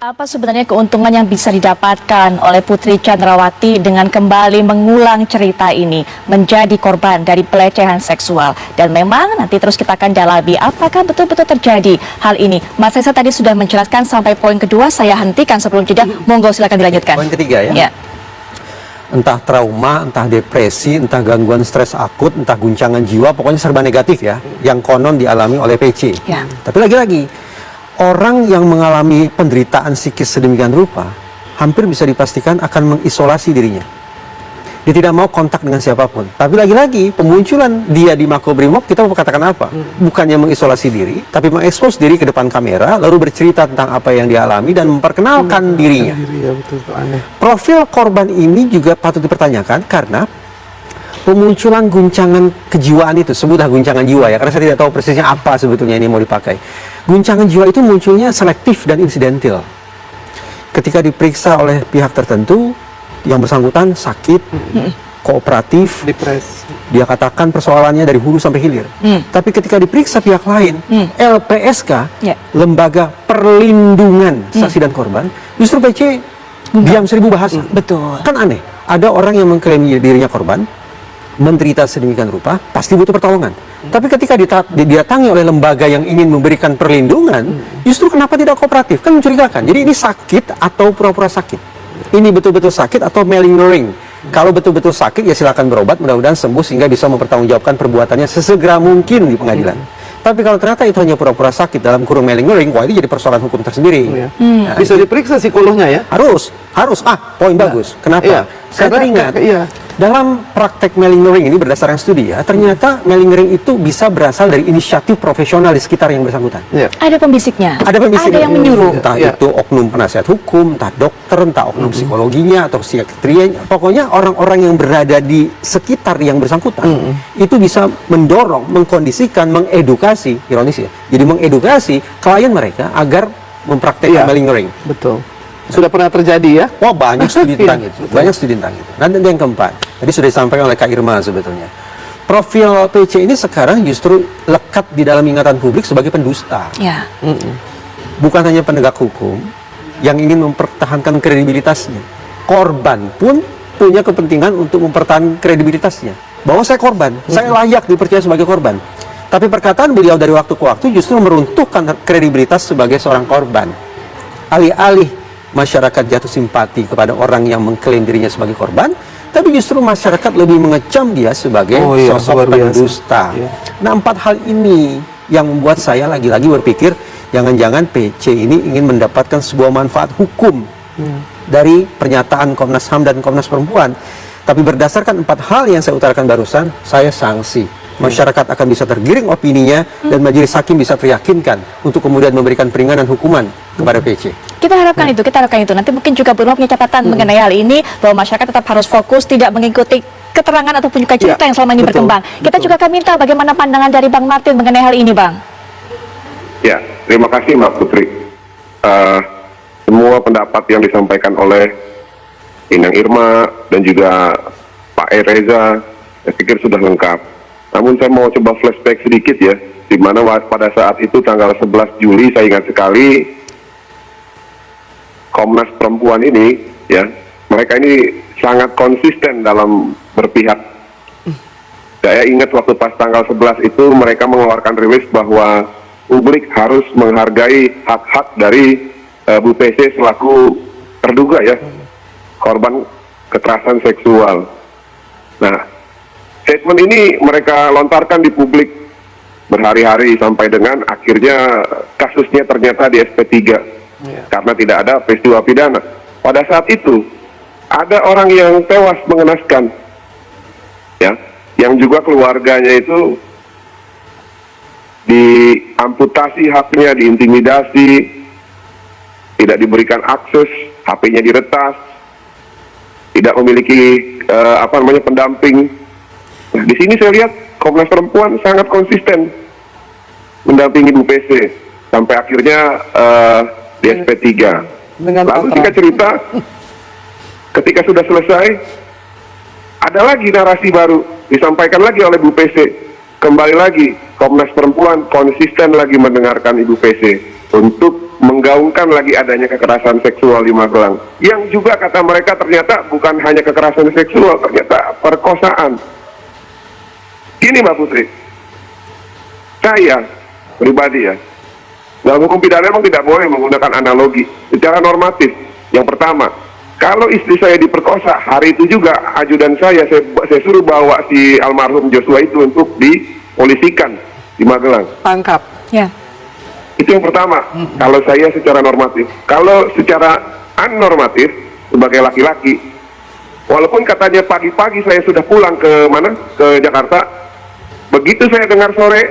Apa sebenarnya keuntungan yang bisa didapatkan oleh Putri Chandrawati dengan kembali mengulang cerita ini menjadi korban dari pelecehan seksual? Dan memang nanti terus kita akan dalami apakah betul-betul terjadi hal ini. Mas Reza tadi sudah menjelaskan sampai poin kedua, saya hentikan sebelum jeda. Monggo silakan dilanjutkan. Poin ketiga ya. Entah trauma, entah depresi, entah gangguan stres akut, entah guncangan jiwa, pokoknya serba negatif ya, yang konon dialami oleh PC. Tapi lagi-lagi, orang yang mengalami penderitaan psikis sedemikian rupa, hampir bisa dipastikan akan mengisolasi dirinya. Dia tidak mau kontak dengan siapapun. Tapi lagi-lagi, pemunculan dia di Makobrimob, kita mau katakan apa? Bukannya mengisolasi diri, tapi mengekspos diri ke depan kamera, lalu bercerita tentang apa yang dia alami dan memperkenalkan dirinya. Profil korban ini juga patut dipertanyakan karena pemunculan guncangan kejiwaan itu, sebutlah guncangan jiwa ya, karena saya tidak tahu persisnya apa sebetulnya ini mau dipakai. Guncangan jiwa itu munculnya selektif dan insidental. Ketika diperiksa oleh pihak tertentu, yang bersangkutan sakit, kooperatif, depresi. Dia katakan persoalannya dari hulu sampai hilir. Tapi ketika diperiksa pihak lain, LPSK, Lembaga Perlindungan Saksi dan Korban, justru PC diam seribu bahasa. Betul. Kan aneh, ada orang yang mengklaim dirinya korban, menderita sedemikian rupa, pasti butuh pertolongan. Tapi ketika didatangi oleh lembaga yang ingin memberikan perlindungan, justru kenapa tidak kooperatif? Kan mencurigakan. Jadi ini sakit atau pura-pura sakit? Ini betul-betul sakit atau malingering? Kalau betul-betul sakit, ya silakan berobat, mudah-mudahan sembuh sehingga bisa mempertanggungjawabkan perbuatannya sesegera mungkin di pengadilan. Tapi kalau ternyata itu hanya pura-pura sakit dalam kurung malingering, wah itu jadi persoalan hukum tersendiri. Nah, bisa diperiksa psikolognya ya? Harus. Poin bagus. Kenapa? Saya teringat, dalam praktek malingering ini berdasarkan studi ya, ternyata malingering itu bisa berasal dari inisiatif profesional di sekitar yang bersangkutan. Ada pembisiknya. Ada yang menyuruh. Entah itu oknum penasihat hukum, entah dokter, entah oknum psikologinya atau psikiatrinya. Pokoknya orang-orang yang berada di sekitar yang bersangkutan itu bisa mendorong, mengkondisikan, mengedukasi, ironis ya. Jadi mengedukasi klien mereka agar mempraktekkan malingering. Betul. Sudah pernah terjadi ya? Wah, banyak studi tentang itu. Banyak studi tentang itu. Dan yang keempat, tadi sudah disampaikan oleh Kak Irma sebetulnya. Profil PC ini sekarang justru lekat di dalam ingatan publik sebagai pendusta. Bukan hanya penegak hukum yang ingin mempertahankan kredibilitasnya. Korban pun punya kepentingan untuk mempertahankan kredibilitasnya. Bahwa saya korban, saya layak dipercaya sebagai korban. Tapi perkataan beliau dari waktu ke waktu justru meruntuhkan kredibilitas sebagai seorang korban. Alih-alih masyarakat jatuh simpati kepada orang yang mengklaim dirinya sebagai korban, tapi justru masyarakat lebih mengecam dia sebagai sosok pendusta. Nah, 4 hal ini yang membuat saya lagi-lagi berpikir, jangan-jangan PC ini ingin mendapatkan sebuah manfaat hukum dari pernyataan Komnas HAM dan Komnas Perempuan. Tapi berdasarkan 4 hal yang saya utarakan barusan, saya sanksi. Masyarakat akan bisa tergiring opininya dan majelis hakim bisa teryakinkan untuk kemudian memberikan peringanan hukuman kepada PC. Kita harapkan itu. Nanti mungkin juga belum punya catatan mengenai hal ini, bahwa masyarakat tetap harus fokus, tidak mengikuti keterangan ataupun juga cerita yang selama ini berkembang. Kita juga akan minta bagaimana pandangan dari Bang Martin mengenai hal ini, Bang. Ya, terima kasih Mbak Putri. Semua pendapat yang disampaikan oleh Inang Irma dan juga Pak Reza, saya pikir sudah lengkap. Namun saya mau coba flashback sedikit ya, di mana pada saat itu tanggal 11 Juli saya ingat sekali, Komnas Perempuan ini ya, mereka ini sangat konsisten dalam berpihak. Saya ingat waktu pas tanggal 11 itu mereka mengeluarkan rilis bahwa publik harus menghargai hak-hak dari Bu PC selaku terduga ya korban kekerasan seksual. Nah, statement ini mereka lontarkan di publik berhari-hari sampai dengan akhirnya kasusnya ternyata di SP3 karena tidak ada peristiwa pidana. Pada saat itu ada orang yang tewas mengenaskan, ya, yang juga keluarganya itu diamputasi haknya, diintimidasi, tidak diberikan akses, HP-nya diretas, tidak memiliki pendamping. Nah, di sini saya lihat Komnas Perempuan sangat konsisten mendampingi Bu PC sampai akhirnya di SP3. Lalu singkat cerita, ketika sudah selesai, ada lagi narasi baru disampaikan lagi oleh Bu PC. Kembali lagi Komnas Perempuan konsisten lagi mendengarkan Ibu PC untuk menggaungkan lagi adanya kekerasan seksual di Magelang. Yang juga kata mereka ternyata bukan hanya kekerasan seksual, ternyata perkosaan. Gini Mbak Putri, saya pribadi ya, dalam hukum pidana memang tidak boleh menggunakan analogi secara normatif. Yang pertama, kalau istri saya diperkosa, hari itu juga ajudan saya suruh bawa si almarhum Joshua itu untuk dipolisikan di Magelang. Tangkap. Ya. Itu yang pertama, kalau saya secara normatif. Kalau secara unnormatif, sebagai laki-laki, walaupun katanya pagi-pagi saya sudah pulang ke mana? Ke Jakarta, begitu saya dengar sore,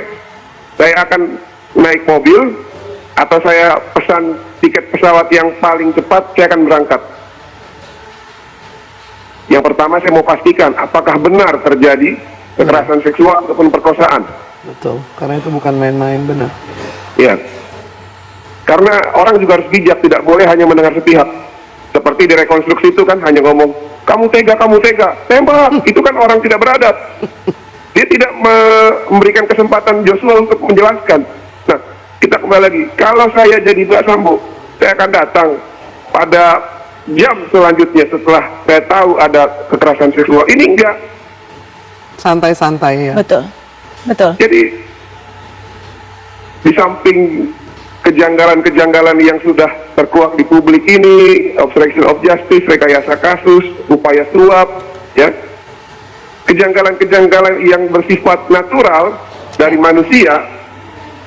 saya akan naik mobil, atau saya pesan tiket pesawat yang paling cepat, saya akan berangkat. Yang pertama saya mau pastikan, apakah benar terjadi kekerasan seksual ataupun perkosaan. Betul, karena itu bukan main-main, benar. Ya, karena orang juga harus bijak, tidak boleh hanya mendengar sepihak. Seperti di rekonstruksi itu kan hanya ngomong, kamu tega, tembak. Itu kan orang tidak beradab. Dia tidak memberikan kesempatan Joshua untuk menjelaskan. Nah, kita kembali lagi, kalau saya jadi Mbak Sambo, saya akan datang pada jam selanjutnya setelah saya tahu ada kekerasan seksual. Ini enggak. Santai-santai ya. Betul. Jadi di samping kejanggalan-kejanggalan yang sudah terkuak di publik ini, obstruction of justice, rekayasa kasus, upaya suap, ya, kejanggalan-kejanggalan yang bersifat natural dari manusia,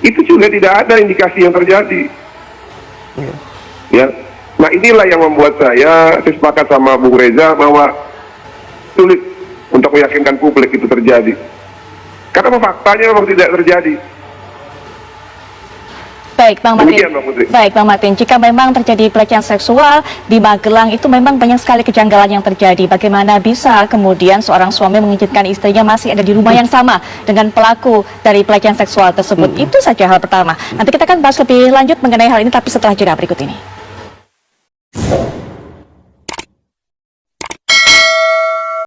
itu juga tidak ada indikasi yang terjadi. Ya, nah inilah yang membuat saya sepakat sama Bung Reza bahwa sulit untuk meyakinkan publik itu terjadi. Karena faktanya memang tidak terjadi. Baik, Bang Martin. Demikian, Mbak Putri. Baik, Bang Martin. Jika memang terjadi pelecehan seksual di Magelang, itu memang banyak sekali kejanggalan yang terjadi. Bagaimana bisa kemudian seorang suami mengizinkan istrinya masih ada di rumah yang sama dengan pelaku dari pelecehan seksual tersebut? Itu saja hal pertama. Nanti kita akan bahas lebih lanjut mengenai hal ini, tapi setelah jeda berikut ini.